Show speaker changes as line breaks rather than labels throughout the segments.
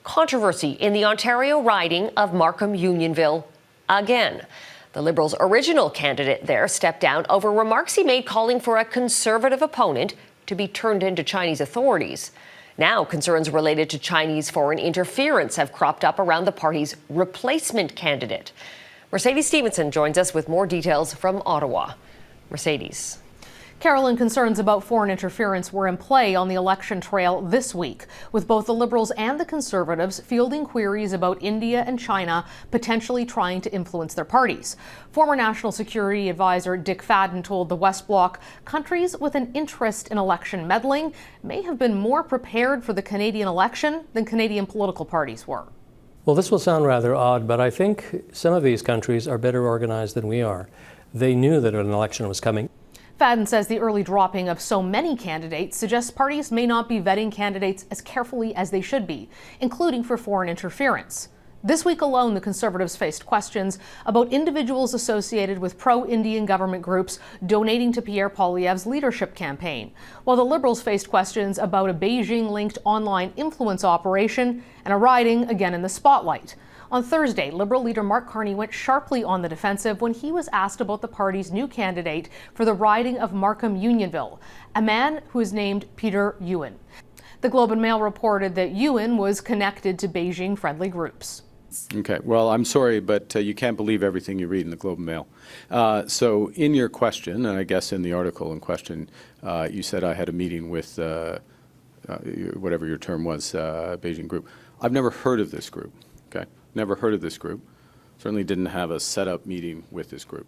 controversy in the Ontario riding of Markham-Unionville again. The Liberals' original candidate there stepped down over remarks he made calling for a Conservative opponent to be turned into Chinese authorities. Now, concerns related to Chinese foreign interference have cropped up around the party's replacement candidate. Mercedes Stephenson joins us with more details from Ottawa. Mercedes.
Carolyn, concerns about foreign interference were in play on the election trail this week, with both the Liberals and the Conservatives fielding queries about India and China potentially trying to influence their parties. Former National Security Advisor Dick Fadden told the West Bloc countries with an interest in election meddling may have been more prepared for the Canadian election than Canadian political parties were.
Well, this will sound rather odd, but I think some of these countries are better organized than we are. They knew that an election was coming.
Fadden says the early dropping of so many candidates suggests parties may not be vetting candidates as carefully as they should be, including for foreign interference. This week alone, the Conservatives faced questions about individuals associated with pro-Indian government groups donating to Pierre Poilievre's leadership campaign, while the Liberals faced questions about a Beijing-linked online influence operation and a riding again in the spotlight. On Thursday, Liberal leader Mark Carney went sharply on the defensive when he was asked about the party's new candidate for the riding of Markham-Unionville, a man who is named Peter Ewan. The Globe and Mail reported that Ewan was connected to Beijing-friendly groups.
Okay, well, I'm sorry, but you can't believe everything you read in the Globe and Mail. So in your question, and I guess in the article in question, you said I had a meeting with whatever your term was, Beijing group. I've never heard of this group, okay? Never heard of this group. Certainly didn't have a set-up meeting with this group.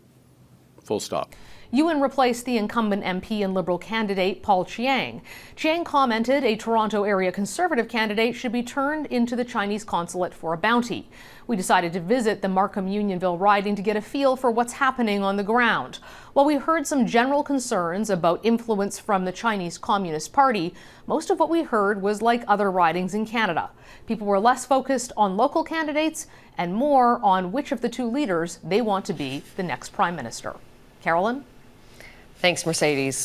Full stop.
Ewan replaced the incumbent MP and Liberal candidate Paul Chiang. Chiang commented a Toronto area Conservative candidate should be turned into the Chinese consulate for a bounty. We decided to visit the Markham-Unionville riding to get a feel for what's happening on the ground. While we heard some general concerns about influence from the Chinese Communist Party, most of what we heard was like other ridings in Canada. People were less focused on local candidates and more on which of the two leaders they want to be the next Prime Minister. Carolyn?
Thanks, Mercedes.